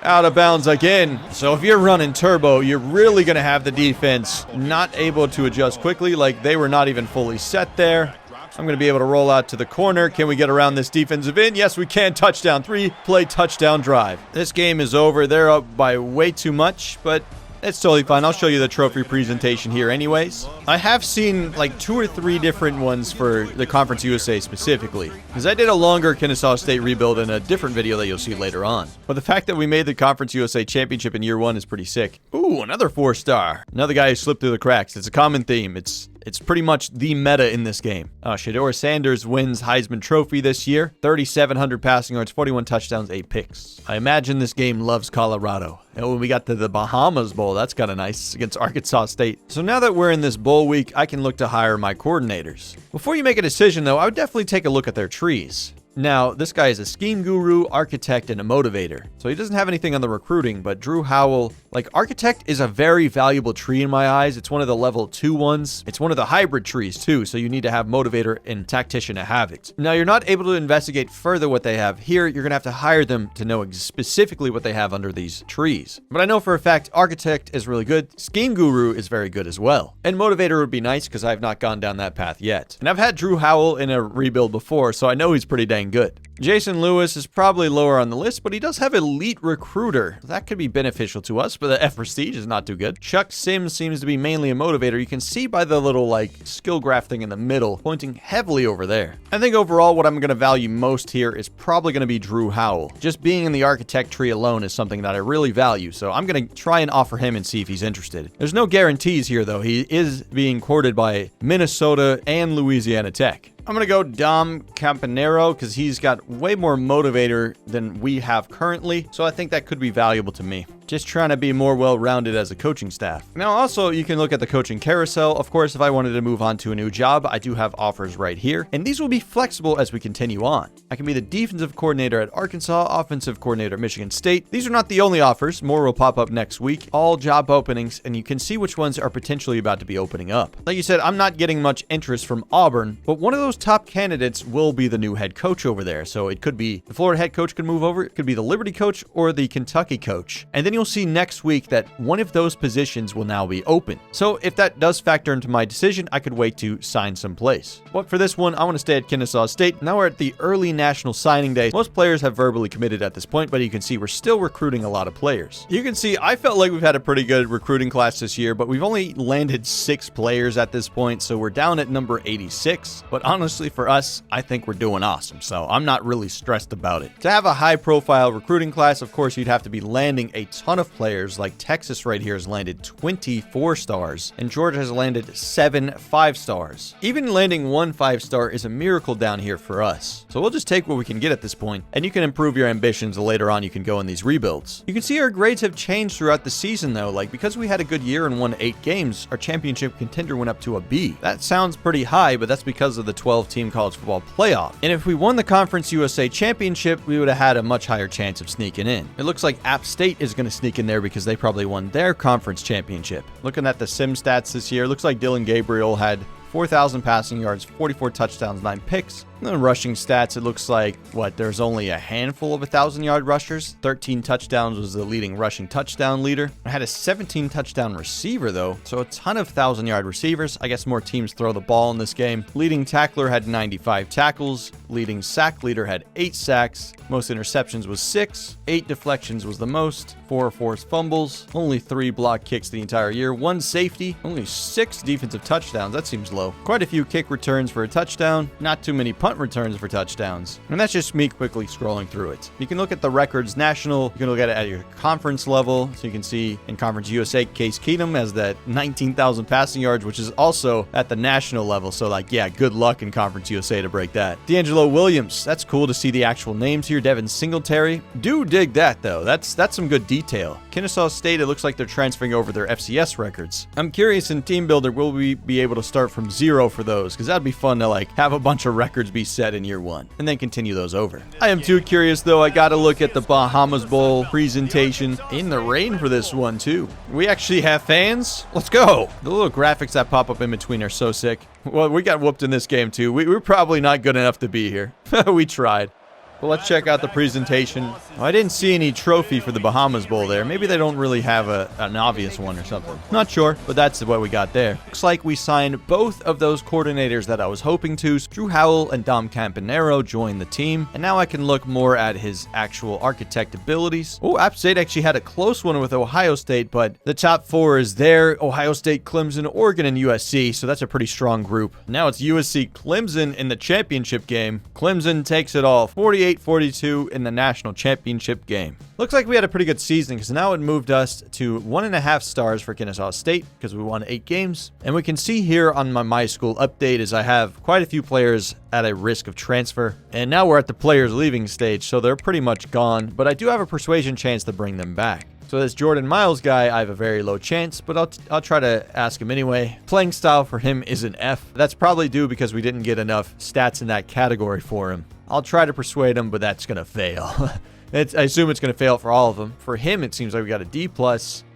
Out of bounds again. So if you're running turbo, you're really going to have the defense not able to adjust quickly. Like, they were not even fully set there. I'm going to be able to roll out to the corner. Can we get around this defensive end? Yes, we can. Touchdown. 3-play touchdown drive. This game is over. They're up by way too much, but it's totally fine. I'll show you the trophy presentation here anyways. I have seen like 2 or 3 different ones for the Conference USA specifically, because I did a longer Kennesaw State rebuild in a different video that you'll see later on. But the fact that we made the Conference USA Championship in year 1 is pretty sick. Ooh, another 4-star. Another guy who slipped through the cracks. It's a common theme. It's pretty much the meta in this game. Shedeur Sanders wins Heisman Trophy this year. 3,700 passing yards, 41 touchdowns, 8 picks. I imagine this game loves Colorado. And when we got to the Bahamas Bowl, that's kind of nice, against Arkansas State. So now that we're in this bowl week, I can look to hire my coordinators. Before you make a decision, though, I would definitely take a look at their trees. Now, this guy is a scheme guru, architect, and a motivator. So he doesn't have anything on the recruiting, but Drew Howell, like, architect is a very valuable tree in my eyes. It's one of the level 2 ones. It's one of the hybrid trees, too, so you need to have motivator and tactician to have it. Now, you're not able to investigate further what they have here. You're going to have to hire them to know specifically what they have under these trees. But I know for a fact, architect is really good. Scheme guru is very good as well. And motivator would be nice, because I've not gone down that path yet. And I've had Drew Howell in a rebuild before, so I know he's pretty dang good. Jason Lewis is probably lower on the list, but he does have elite recruiter. That could be beneficial to us, but the F prestige is not too good. Chuck Sims seems to be mainly a motivator. You can see by the little like skill graph thing in the middle, pointing heavily over there. I think overall what I'm going to value most here is probably going to be Drew Howell. Just being in the architect tree alone is something that I really value, so I'm going to try and offer him and see if he's interested. There's no guarantees here though. He is being courted by Minnesota and Louisiana Tech. I'm going to go Dom Campanero because he's got way more motivator than we have currently, so I think that could be valuable to me. Just trying to be more well-rounded as a coaching staff. Now, also, you can look at the coaching carousel. Of course, if I wanted to move on to a new job, I do have offers right here, and these will be flexible as we continue on. I can be the defensive coordinator at Arkansas, offensive coordinator at Michigan State. These are not the only offers. More will pop up next week. All job openings, and you can see which ones are potentially about to be opening up. Like you said, I'm not getting much interest from Auburn, but one of those top candidates will be the new head coach over there. So it could be the Florida head coach could move over, it could be the Liberty coach or the Kentucky coach. And then you'll see next week that one of those positions will now be open. So if that does factor into my decision, I could wait to sign someplace. But for this one, I want to stay at Kennesaw State. Now we're at the early national signing day. Most players have verbally committed at this point, but you can see we're still recruiting a lot of players. You can see I felt like we've had a pretty good recruiting class this year, but we've only landed 6 players at this point, so we're down at number 86. But honestly, for us, I think we're doing awesome, so I'm not really stressed about it. To have a high-profile recruiting class, of course, you'd have to be landing a ton of players, like Texas right here has landed 24 stars, and Georgia has landed 7 5-stars. Even landing 1 5-star is a miracle down here for us. So we'll just take what we can get at this point, and you can improve your ambitions later on. You can go in these rebuilds. You can see our grades have changed throughout the season though, like because we had a good year and won 8 games, our championship contender went up to a B. That sounds pretty high, but that's because of the 12-team college football playoff. And if we won the Conference USA championship, we would have had a much higher chance of sneaking in. It looks like App State is going to sneak in there because they probably won their conference championship. Looking at the sim stats this year, looks like Dylan Gabriel had 4,000 passing yards, 44 touchdowns, 9 picks. And then rushing stats, it looks like, there's only a handful of 1,000-yard rushers. 13 touchdowns was the leading rushing touchdown leader. I had a 17 touchdown receiver, though, so a ton of 1,000-yard receivers. I guess more teams throw the ball in this game. Leading tackler had 95 tackles. Leading sack leader had 8 sacks. Most interceptions was 6. 8 deflections was the most. 4 forced fumbles. Only 3 block kicks the entire year. 1 safety. Only 6 defensive touchdowns. That seems low. Quite a few kick returns for a touchdown. Not too many punt returns for touchdowns. And that's just me quickly scrolling through it. You can look at the records national. You can look at it at your conference level. So you can see in Conference USA, Case Keenum has that 19,000 passing yards, which is also at the national level. So good luck in Conference USA to break that. D'Angelo Williams. That's cool to see the actual names here. Devin Singletary. Do dig that though. That's some good detail. Kennesaw State, it looks like they're transferring over their FCS records. I'm curious in Team Builder, will we be able to start from 0 for those? Because that'd be fun to have a bunch of records be set in year 1 and then continue those over. I am too curious though. I gotta look at the Bahamas Bowl presentation. In the rain for this one too. We actually have fans. Let's go. The little graphics that pop up in between are so sick. Well, we got whooped in this game too. We're probably not good enough to be here. We tried. Well, let's check out the presentation. Oh, I didn't see any trophy for the Bahamas Bowl there. Maybe they don't really have an obvious one or something. Not sure, but that's what we got there. Looks like we signed both of those coordinators that I was hoping to. Drew Howell and Dom Campanero joined the team, and now I can look more at his actual architect abilities. Oh, App State actually had a close one with Ohio State, but the top 4 is there. Ohio State, Clemson, Oregon, and USC, so that's a pretty strong group. Now it's USC Clemson in the championship game. Clemson takes it all. 48-42 in the national championship game. Looks like we had a pretty good season because now it moved us to 1.5 stars for Kennesaw State because we won 8 games. And we can see here on my school update is I have quite a few players at a risk of transfer. And now we're at the players leaving stage, so they're pretty much gone. But I do have a persuasion chance to bring them back. So this Jordan Miles guy, I have a very low chance, but I'll try to ask him anyway. Playing style for him is an F. That's probably due because we didn't get enough stats in that category for him. I'll try to persuade him, but that's going to fail. I assume it's going to fail for all of them. For him, it seems like we got a D+.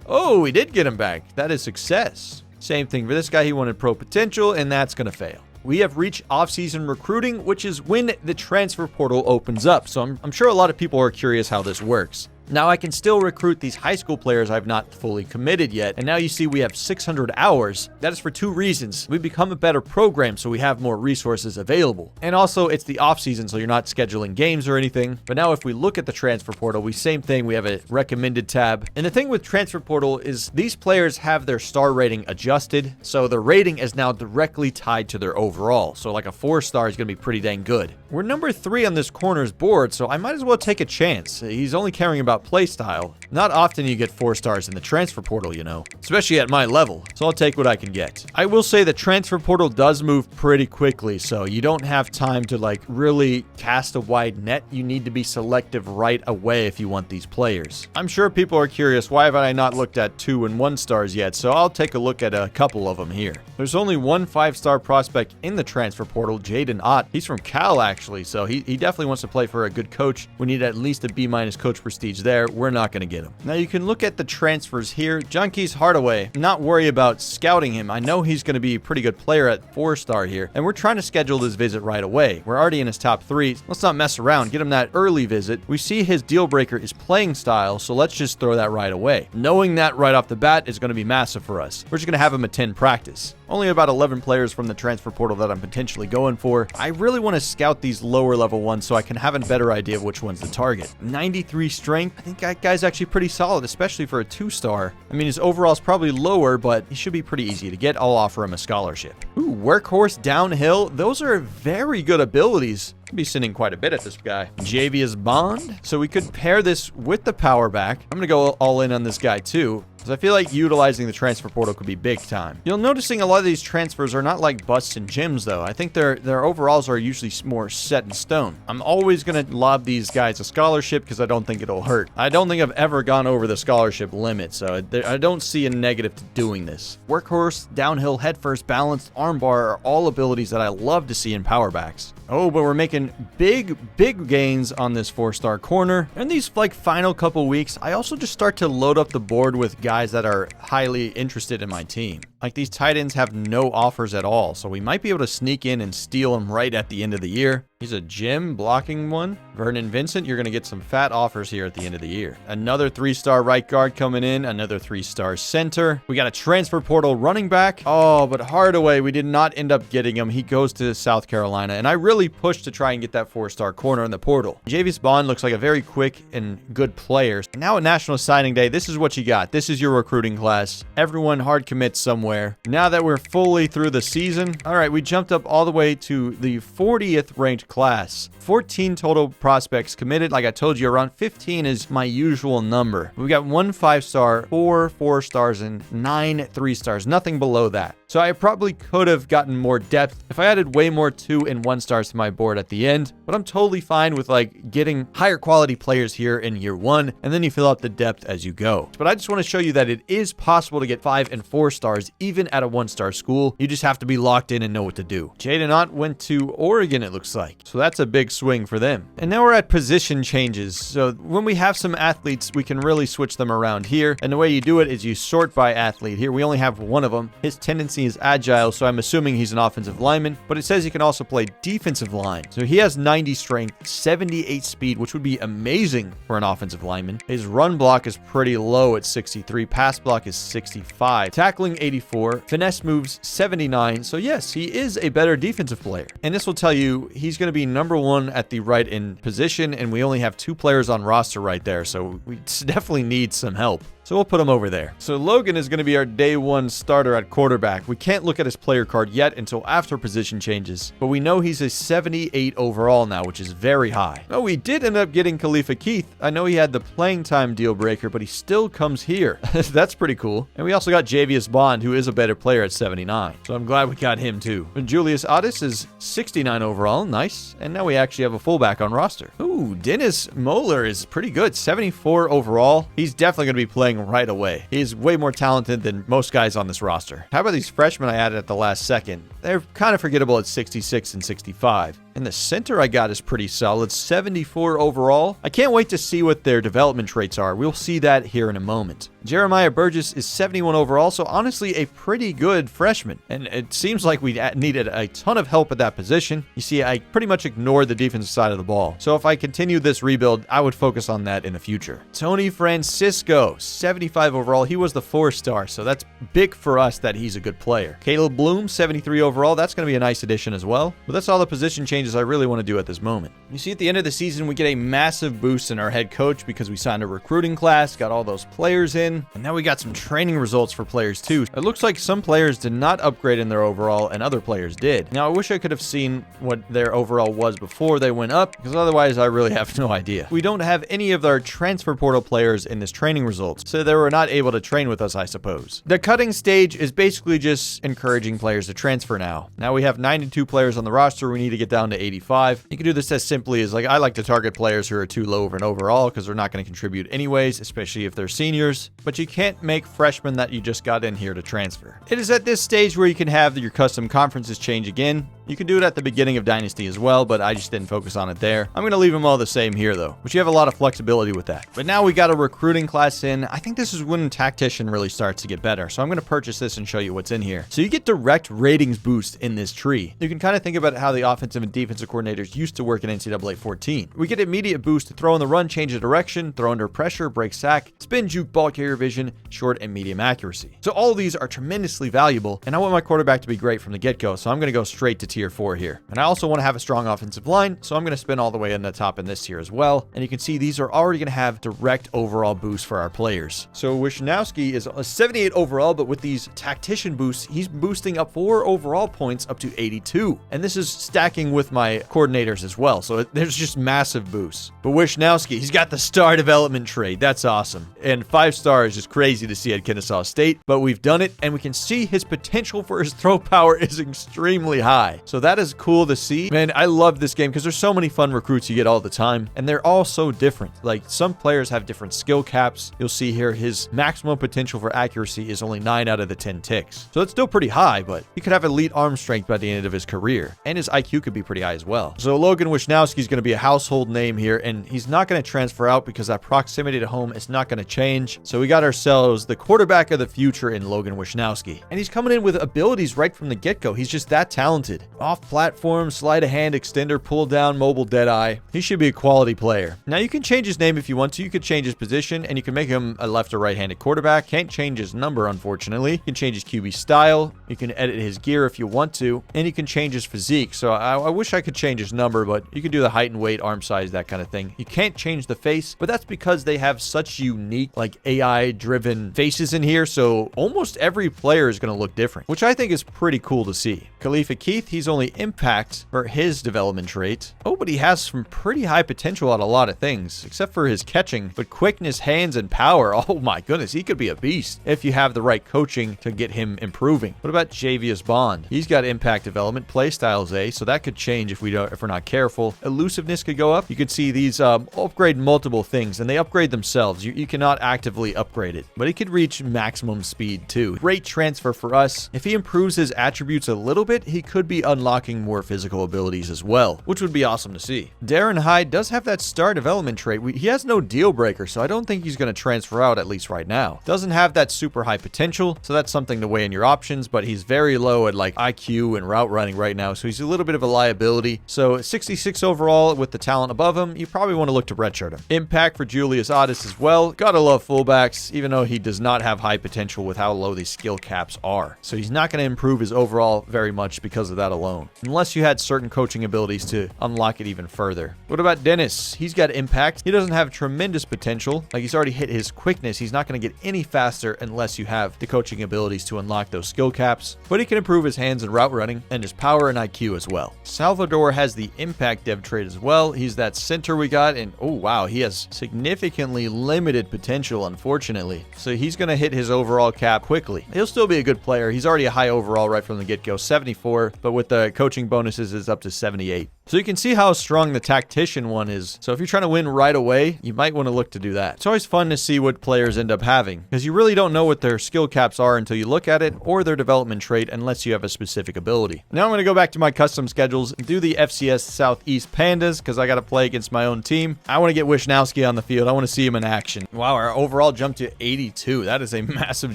Oh, we did get him back. That is success. Same thing for this guy. He wanted pro potential, and that's going to fail. We have reached off-season recruiting, which is when the transfer portal opens up. So I'm sure a lot of people are curious how this works. Now I can still recruit these high school players I've not fully committed yet. And now you see we have 600 hours. That is for 2 reasons. We become a better program, so we have more resources available. And also it's the off season, so you're not scheduling games or anything. But now if we look at the transfer portal, same thing. We have a recommended tab. And the thing with transfer portal is these players have their star rating adjusted. So the rating is now directly tied to their overall. So like a 4-star is going to be pretty dang good. We're number 3 on this corner's board, so I might as well take a chance. He's only caring about play style. Not often you get 4 stars in the transfer portal, especially at my level. So I'll take what I can get. I will say the transfer portal does move pretty quickly, so you don't have time to really cast a wide net. You need to be selective right away if you want these players. I'm sure people are curious, why have I not looked at 2 and 1 stars yet? So I'll take a look at a couple of them here. There's only 1 5-star prospect in the transfer portal, Jaden Ott. He's from Cal actually, so he definitely wants to play for a good coach. We need at least a B- coach prestige there. We're not going to get him. Now you can look at the transfers here. Junkies Hardaway, not worry about scouting him. I know he's going to be a pretty good player at 4-star here, and we're trying to schedule this visit right away. We're already in his top 3. Let's not mess around. Get him that early visit. We see his deal breaker is playing style, so let's just throw that right away. Knowing that right off the bat is going to be massive for us. We're just going to have him attend practice. Only about 11 players from the transfer portal that I'm potentially going for. I really want to scout these lower level ones so I can have a better idea of which one's the target. 93 strength. I think that guy's actually pretty solid, especially for a 2-star. I mean, his overall is probably lower, but he should be pretty easy to get. I'll offer him a scholarship. Ooh, workhorse, downhill. Those are very good abilities. Could be sitting quite a bit at this guy. Javius Bond. So we could pair this with the power back. I'm going to go all in on this guy too, because I feel like utilizing the transfer portal could be big time. You'll noticing a lot of these transfers are not like busts and gems though. I think their overalls are usually more set in stone. I'm always going to lob these guys a scholarship because I don't think it'll hurt. I don't think I've ever gone over the scholarship limit, so I don't see a negative to doing this. Workhorse, downhill, head first, balanced, armbar are all abilities that I love to see in power backs. Oh, but we're making big gains on this 4-star corner. In these like final couple weeks, I also just start to load up the board with guys that are highly interested in my team. Like these tight ends have no offers at all, so we might be able to sneak in and steal them right at the end of the year. He's a Jim blocking one. Vernon Vincent, you're going to get some fat offers here at the end of the year. Another 3-star right guard coming in, another 3-star center. We got a transfer portal running back. Oh, but Hardaway, we did not end up getting him. He goes to South Carolina, and I really pushed to try and get that 4-star corner in the portal. Javius Bond looks like a very quick and good player. And now at National Signing Day, this is what you got. This is your recruiting class. Everyone hard commits somewhere. Now that we're fully through the season, all right, we jumped up all the way to the 40th ranked class. 14 total prospects committed. Like I told you, around 15 is my usual number. We got 1 5-star, 4 4-stars, and 9 3-stars. Nothing below that. So I probably could have gotten more depth if I added way more 2 and 1-stars to my board at the end, but I'm totally fine with like getting higher quality players here in year 1, and then you fill out the depth as you go. But I just want to show you that it is possible to get 5 and 4-stars even at a 1-star school. You just have to be locked in and know what to do. Jaden Ott went to Oregon, it looks like. So that's a big swing for them. And now we're at position changes. So when we have some athletes, we can really switch them around here. And the way you do it is you sort by athlete. Here we only have one of them. His tendency is agile, so I'm assuming he's an offensive lineman, but it says he can also play defensive line. So he has 90 strength, 78 speed, which would be amazing for an offensive lineman. His run block is pretty low at 63. Pass block is 65. Tackling 84. Finesse moves 79. So yes, he is a better defensive player. And this will tell you he's going to be number 1 at the right end position, and we only have 2 players on roster right there, so we definitely need some help. So we'll put him over there. So Logan is going to be our day 1 starter at quarterback. We can't look at his player card yet until after position changes, but we know he's a 78 overall now, which is very high. Oh, we did end up getting Khalifa Keith. I know he had the playing time deal breaker, but he still comes here. That's pretty cool. And we also got Javius Bond, who is a better player at 79. So I'm glad we got him too. And Julius Otis is 69 overall. Nice. And now we actually have a fullback on roster. Ooh, Dennis Moeller is pretty good. 74 overall. He's definitely going to be playing right away. He's way more talented than most guys on this roster. How about these freshmen I added at the last second? They're kind of forgettable at 66 and 65. And the center I got is pretty solid, 74 overall. I can't wait to see what their development traits are. We'll see that here in a moment. Jeremiah Burgess is 71 overall, so honestly a pretty good freshman. And it seems like we needed a ton of help at that position. You see, I pretty much ignored the defensive side of the ball. So if I continue this rebuild, I would focus on that in the future. Tony Francisco, 75 overall. He was the 4-star, so that's big for us that he's a good player. Caleb Bloom, 73 overall. That's going to be a nice addition as well. But that's all the position changes I really want to do at this moment. You see, at the end of the season, we get a massive boost in our head coach because we signed a recruiting class, got all those players in, and now we got some training results for players too. It looks like some players did not upgrade in their overall and other players did. Now, I wish I could have seen what their overall was before they went up, because otherwise I really have no idea. We don't have any of our transfer portal players in this training results, so they were not able to train with us, I suppose. The cutting stage is basically just encouraging players to transfer now. Now we have 92 players on the roster. We need to get down to 85. You can do this as simply as, like, I like to target players who are too low of an overall because they're not going to contribute anyways, especially if they're seniors. But you can't make freshmen that you just got in here to transfer. It is at this stage where you can have your custom conferences change again. You can do it at the beginning of Dynasty as well, but I just didn't focus on it there. I'm going to leave them all the same here, though, but you have a lot of flexibility with that. But now we got a recruiting class in. I think this is when Tactician really starts to get better, so I'm going to purchase this and show you what's in here. So you get direct ratings boost in this tree. You can kind of think about how the offensive and defensive coordinators used to work in NCAA 14. We get immediate boost to throw in the run, change of direction, throw under pressure, break sack, spin, juke, ball carrier vision, short and medium accuracy. So all of these are tremendously valuable, and I want my quarterback to be great from the get-go, so I'm going to go straight to tier 4 here. And I also want to have a strong offensive line, so I'm going to spin all the way in the top in this tier as well. And you can see these are already going to have direct overall boosts for our players. So Wisnowski is a 78 overall, but with these tactician boosts, he's boosting up 4 overall points up to 82. And this is stacking with my coordinators as well, so there's just massive boosts. But Wisnowski, he's got the star development trait. That's awesome. And 5 stars is crazy to see at Kennesaw State, but we've done it, and we can see his potential for his throw power is extremely high. So that is cool to see. Man, I love this game because there's so many fun recruits you get all the time, and they're all so different. Like, some players have different skill caps. You'll see here his maximum potential for accuracy is only 9 out of the 10 ticks. So that's still pretty high, but he could have elite arm strength by the end of his career, and his IQ could be pretty high as well. So Logan Wisnowski is going to be a household name here, and he's not going to transfer out because that proximity to home is not going to change. So we got ourselves the quarterback of the future in Logan Wisnowski, and he's coming in with abilities right from the get-go. He's just that talented. Off-platform, sleight-of-hand, extender, pull-down, mobile, dead-eye. He should be a quality player. Now, you can change his name if you want to. You could change his position, and you can make him a left or right-handed quarterback. Can't change his number, unfortunately. You can change his QB style. You can edit his gear if you want to, and you can change his physique. So I wish I could change his number, but you can do the height and weight, arm size, that kind of thing. You can't change the face, but that's because they have such unique, like, AI-driven faces in here, so almost every player is going to look different, which I think is pretty cool to see. Khalifa Keith, he's only impact for his development trait. Oh, but he has some pretty high potential on a lot of things, except for his catching, but quickness, hands, and power, oh my goodness, he could be a beast if you have the right coaching to get him improving. What about Javius Bond? He's got impact development, play styles A, so that could change if we're not careful. Elusiveness could go up. You could see these upgrade multiple things, and they upgrade themselves. You cannot actively upgrade it, but he could reach maximum speed too. Great transfer for us. If he improves his attributes a little bit, he could be unlocking more physical abilities as well, which would be awesome to see. Darren Hyde does have that star development trait. He has no deal breaker, so I don't think he's going to transfer out, at least right now. Doesn't have that super high potential, so that's something to weigh in your options, but he's very low at like IQ and route running right now, so he's a little bit of a liability. So 66 overall with the talent above him, you probably want to look to redshirt him. Impact for Julius Otis as well. Gotta love fullbacks, even though he does not have high potential with how low these skill caps are. So he's not going to improve his overall very much because of that alone, unless you had certain coaching abilities to unlock it even further. What about Dennis? He's got impact. He doesn't have tremendous potential. Like, he's already hit his quickness. He's not going to get any faster unless you have the coaching abilities to unlock those skill caps, but he can improve his hands and route running and his power and IQ as well. Salvador has the impact dev trait as well. He's that center we got, and oh wow, he has significantly limited potential, unfortunately. So he's going to hit his overall cap quickly. He'll still be a good player. He's already a high overall right from the get-go, 74, but with the coaching bonuses is up to 78. So you can see how strong the tactician one is. So if you're trying to win right away, you might want to look to do that. It's always fun to see what players end up having, because you really don't know what their skill caps are until you look at it, or their development trait, unless you have a specific ability. Now I'm going to go back to my custom schedules and do the FCS Southeast Pandas, because I got to play against my own team. I want to get Wisnowski on the field. I want to see him in action. Wow, our overall jumped to 82. That is a massive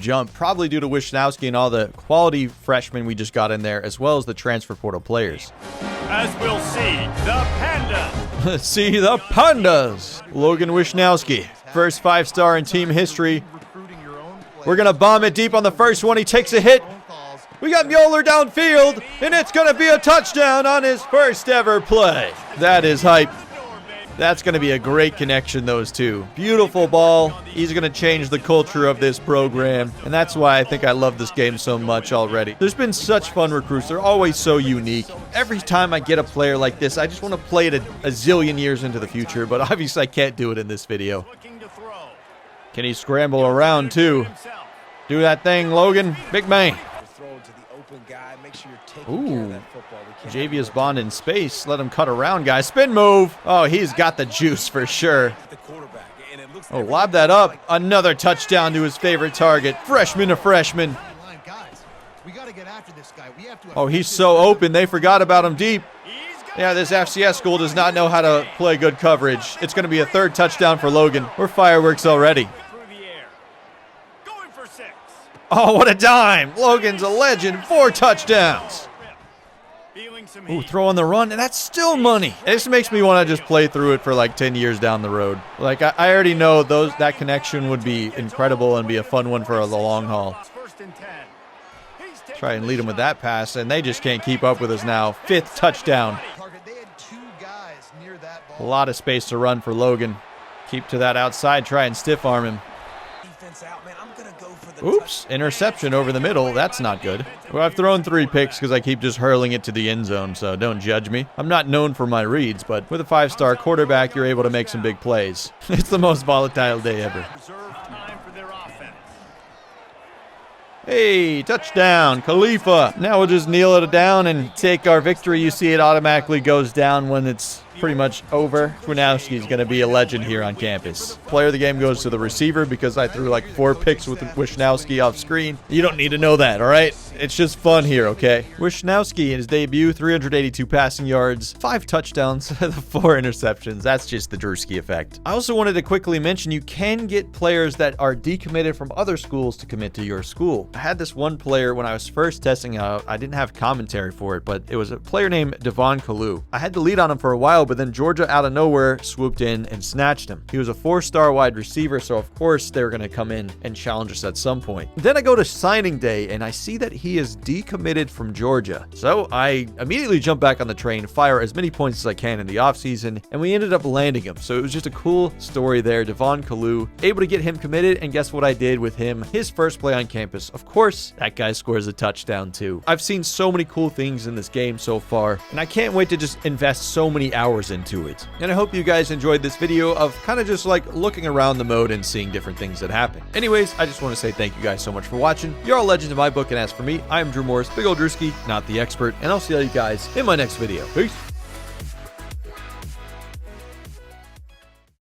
jump, probably due to Wisnowski and all the quality freshmen we just got in there, as well as the transfer portal players. As we'll see, the Pandas. Let's see the Pandas. Logan Wisnowski, first 5-star in team history. We're going to bomb it deep on the first one. He takes a hit. We got Mueller downfield, and it's going to be a touchdown on his first ever play. That is hype. That's going to be a great connection, those two. Beautiful ball. He's going to change the culture of this program, and that's why I think I love this game so much already. There's been such fun recruits. They're always so unique. Every time I get a player like this, I just want to play it a zillion years into the future, but obviously I can't do it in this video. Can he scramble around, too? Do that thing, Logan. Big man. Ooh, Javius Bond in space. Let him cut around, guys. Spin move. Oh, he's got the juice for sure. Oh, lob that up. Another touchdown to his favorite target. Freshman to freshman. Oh, he's so open. They forgot about him deep. Yeah, this FCS school does not know how to play good coverage. It's going to be a third touchdown for Logan. We're fireworks already. Oh, what a dime. Logan's a legend. 4 touchdowns. Ooh, throw on the run, and that's still money. This makes me want to just play through it for like 10 years down the road. Like, I already know that connection would be incredible and be a fun one for the long haul. Try and lead them with that pass, and they just can't keep up with us now. 5th touchdown. A lot of space to run for Logan. Keep to that outside, try and stiff arm him. Oops, interception over the middle. That's not good. Well, I've thrown 3 picks because I keep just hurling it to the end zone, so don't judge me. I'm not known for my reads, but with a 5-star quarterback, you're able to make some big plays. It's the most volatile day ever. Hey, touchdown, Khalifa. Now we'll just kneel it down and take our victory. You see it automatically goes down when it's pretty much over. Wishnowski's going to be a legend here on campus. Player of the game goes to the receiver because I threw like 4 picks with Wishnowski off screen. You don't need to know that, all right? It's just fun here, okay? Wishnowski in his debut, 382 passing yards, 5 touchdowns, 4 interceptions. That's just the Drewski effect. I also wanted to quickly mention you can get players that are decommitted from other schools to commit to your school. I had this one player when I was first testing out. I didn't have commentary for it, but it was a player named Devon Kalu. I had the lead on him for a while, but then Georgia out of nowhere swooped in and snatched him. He was a 4-star wide receiver, so of course they were going to come in and challenge us at some point. Then I go to signing day and I see that he is decommitted from Georgia. So I immediately jump back on the train, fire as many points as I can in the offseason, and we ended up landing him. So it was just a cool story there. Devon Kalu, able to get him committed, and guess what I did with him? His first play on campus. Of course, that guy scores a touchdown too. I've seen so many cool things in this game so far, and I can't wait to just invest so many hours into it. And I hope you guys enjoyed this video of kind of just like looking around the mode and seeing different things that happen. Anyways, I just want to say thank you guys so much for watching. You're all legends in my book, and as for me, I am Drew Morris, Big Ol' Drewski, not the expert, and I'll see all you guys in my next video. Peace.